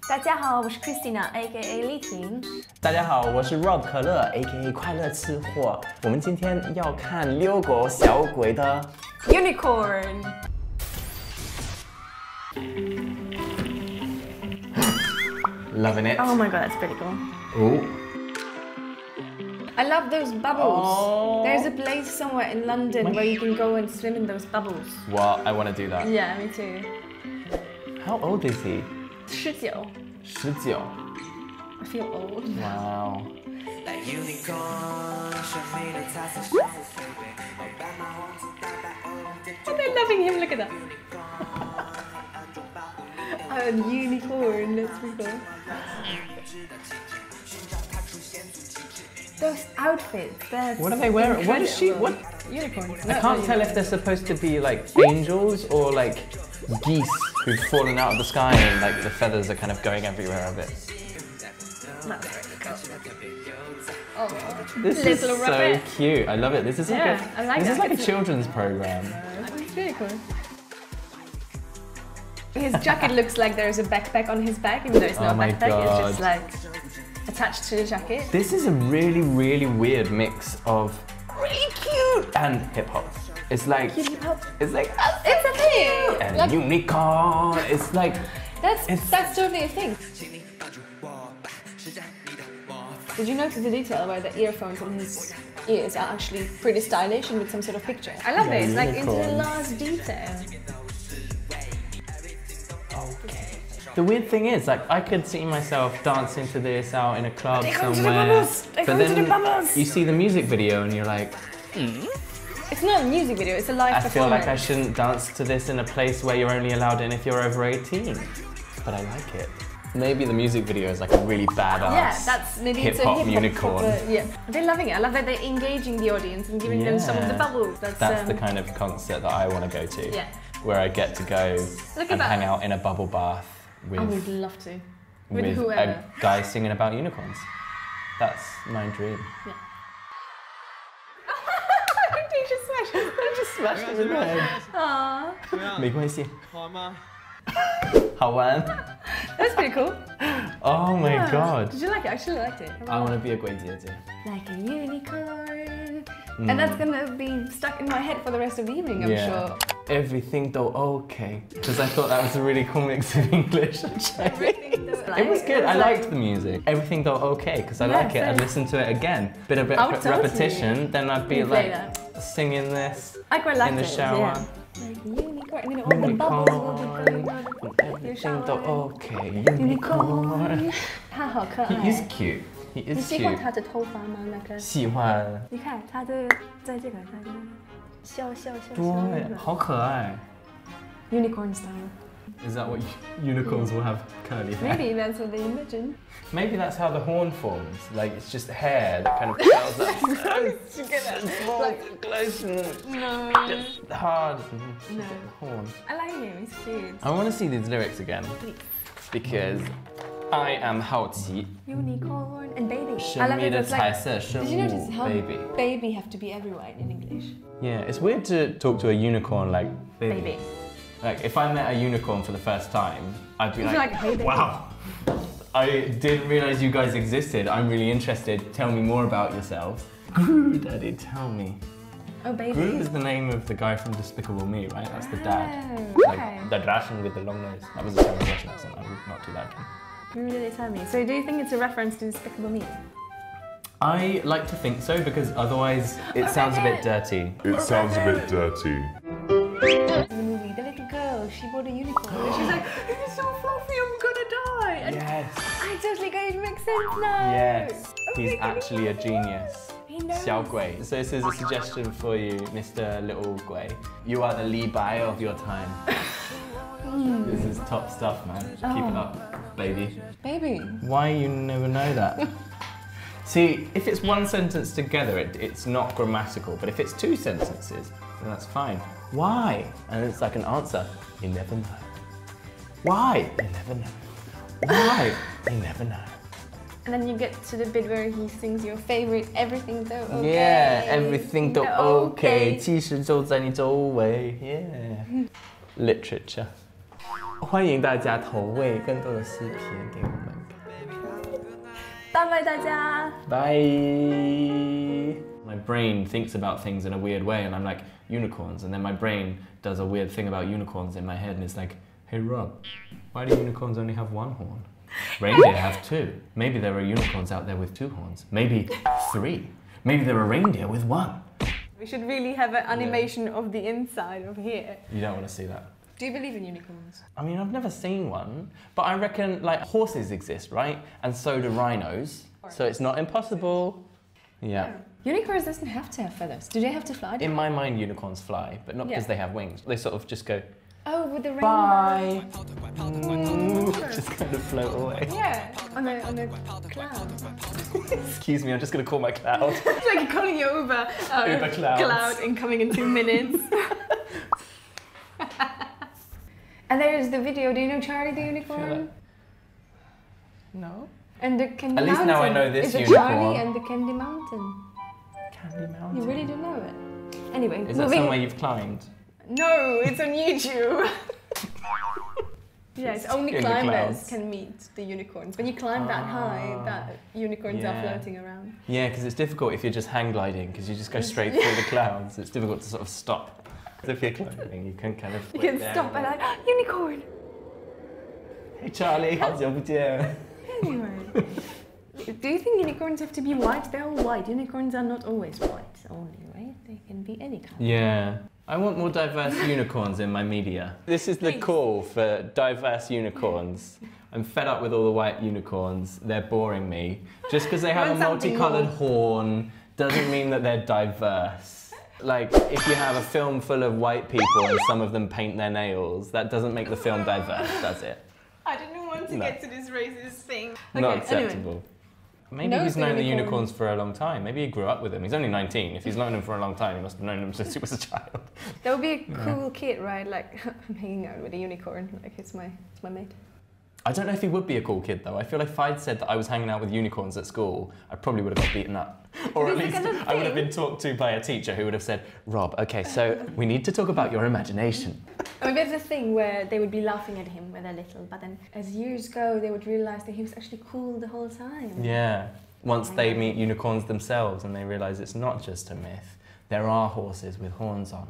大家好，我是 Christina，A.K.A. 丽婷。大家好，我是 Rob 可乐 ，A.K.A. 快乐吃货。我们今天要看遛狗小鬼的 Unicorn。Loving it. Oh my god, that's pretty cool. Ooh. I love those bubbles. Oh. There's a place somewhere in London where you can go and swim in those bubbles. Well, I want to do that. Yeah, me too. How old is he? 19. 19. I feel old. Wow. Oh, they're loving him, look at that. A unicorn, that's pretty cool. Those outfits, that's What are they wearing? What is she? What? Unicorns. I can't tell if they're supposed to be like angels or like geese who've fallen out of the sky and like the feathers are kind of going everywhere a bit. That's very cool. Oh, This is so rabbit. cute. I love it. This is like I like a children's program. It's really cool. His jacket looks like there's a backpack on his back, even though it's not a backpack, it's just like attached to the jacket. This is a really, really weird mix of really cute and hip hop. It's like Hip hop. it's like It's a thing. and Like, unicorn. It's like that's totally a thing. Did you notice the detail where the earphones in his ears are actually pretty stylish and with some sort of picture? I love it. It's like into the last detail. okay. The weird thing is, like, I could see myself dancing to this out in a club They come to the somewhere. bubbles. They come to the bubbles. You see the music video and you're like, It's not a music video. It's a live I feel performance. like I shouldn't dance to this in a place where you're only allowed in if you're over 18. But I like it. Maybe the music video is like a really badass Yeah, that's maybe it's a hip-hop hip-hop unicorn. proper, yeah, they're loving it. I love that they're engaging the audience and giving them some of the Yeah. bubbles. That's the kind of concert that I want to go to. Yeah. Where I get to go Look at and that. hang out in a bubble bath I would with, love to. With a whoever. guy singing about unicorns. That's my dream. Yeah. They just smashed it. I just smashed him in the head. Aww. 没关系。好玩。That's pretty cool. Oh my Yeah. god. Did you like it? I actually liked it. I want to be a 鬼姐姐. Like a unicorn. And that's gonna be stuck in my head for the rest of the evening, I'm sure. Everything though okay. Because I thought that was a really cool mix of English and Chinese. It was good. I liked the music. Everything though okay, because I like it. I'd listen to it again. Bit of repetition, then I'd be like singing this I quite liked in the it, shower. yeah. Like unicorn, and then all the bubbles will be going on your Everything shower. though okay. Unicorn. 他好可爱。 He is cute. He 你 is 喜欢 cute. 他的头发吗？那个，喜欢。你看他的在这个，他的笑笑笑笑。对，好可爱。 Unicorn style. Is that what unicorns will have curly hair? Maybe that's what they imagine. Maybe that's how the horn forms. Like it's just hair that kind of curls up. Like close and just hard. And No. horn. I like him. He's cute. I want to see these lyrics again because I am 好奇. Unicorn and baby. I 神 love 秘 it. 的 It's 彩 like. 色生 Did you notice 物 how baby. baby have to be everywhere in English? Yeah, it's weird to talk to a unicorn like baby. Baby. Like if I met a unicorn for the first time, I'd be You'd be like, like, hey, baby. wow. I didn't realize you guys existed. I'm really interested. Tell me more about yourselves. Gru, Daddy, tell me. Oh, baby. Gru is the name of the guy from Despicable Me, right? That's the dad. Oh, okay. Like the Russian with the long nose. That was a terrible Russian accent. I would not do that again. Who did they tell me? So do you think it's a reference to Despicable Me? I like to think so because otherwise it sounds a bit dirty. It sounds a bit dirty. In the movie, the little girl, she bought a unicorn. And she's like, it's so fluffy, I'm gonna die. And Yes. I totally got it, makes sense now. Yes. Oh He's my God. actually a genius. He knows. 小鬼. So this is a suggestion for you, Mr. Little Gui. You are the Li Bai of your time. This is top stuff, man. Keep it up, baby. Baby. Why you never know that? See, if it's one sentence together, it's not grammatical. But if it's two sentences, then that's fine. Why? And it's like an answer. You never know. Why? You never know. Why? You never know. And then you get to the bit where he sings your favorite everything though okay. Yeah, everything though okay. okay. 其实就在你周围. Yeah. Literature. 欢迎大家投喂更多的视频给我们看。拜拜大家。Bye. My brain thinks about things in a weird way, and I'm like, unicorns, and then my brain does a weird thing about unicorns in my head, and it's like, hey Rob, why do unicorns only have one horn? Reindeer have two. Maybe there are unicorns out there with two horns. Maybe three. Maybe there are reindeer with one. We should really have an animation of the inside of here. You don't want to see that. Do you believe in unicorns? I mean, I've never seen one, but I reckon like horses exist, right? And so do rhinos. So it's not impossible. Yeah. Unicorns doesn't have to have feathers. Do they have to fly? In my mind, unicorns fly, but not because they have wings. They sort of just go, oh, with the rainbow. bye. Just kind of float away. Yeah, on a cloud. Excuse me, I'm just going to call my cloud. It's like calling your Uber. Uber clouds. Cloud incoming in 2 minutes. And there's the video. Do you know Charlie the Unicorn? No. And the Candy At least Mountain. now I know this Is it unicorn. Charlie and the Candy Mountain? Candy Mountain. You really don't know it? Anyway, Is that somewhere you've climbed? No, it's on YouTube. Yes, only in the climbers clouds. can meet the unicorns. When you climb that high, that unicorns are floating around. Yeah, because it's difficult if you're just hang gliding, because you just go straight through the clouds. It's difficult to sort of stop. If you're climbing, you can kind of. You can stop and like, unicorn! Hey Charlie, how's your video? Anyway, do you think unicorns have to be white? They're all white. Unicorns are not always white only, right? They can be any colour. Yeah. I want more diverse unicorns in my media. This is the call for diverse unicorns. I'm fed up with all the white unicorns. They're boring me. Just because they have a multicoloured horn doesn't mean that they're diverse. Like, if you have a film full of white people and some of them paint their nails, that doesn't make the film diverse, does it? I didn't want to get to this racist thing. Not acceptable. Anyway. Maybe he's known the unicorns for a long time. Maybe he grew up with them. He's only 19. If he's known them for a long time, he must have known them since he was a child. That would be a cool kid, right? Like, I'm hanging out with a unicorn. Like, it's my mate. I don't know if he would be a cool kid though. I feel like if I'd said that I was hanging out with unicorns at school, I probably would have got beaten up. Or at least I would have been talked to by a teacher who would have said, Rob, okay, so we need to talk about your imagination. I mean, there's a thing where they would be laughing at him when they're little, but then as years go, they would realise that he was actually cool the whole time. Yeah. Once they meet unicorns themselves and they realise it's not just a myth, there are horses with horns on.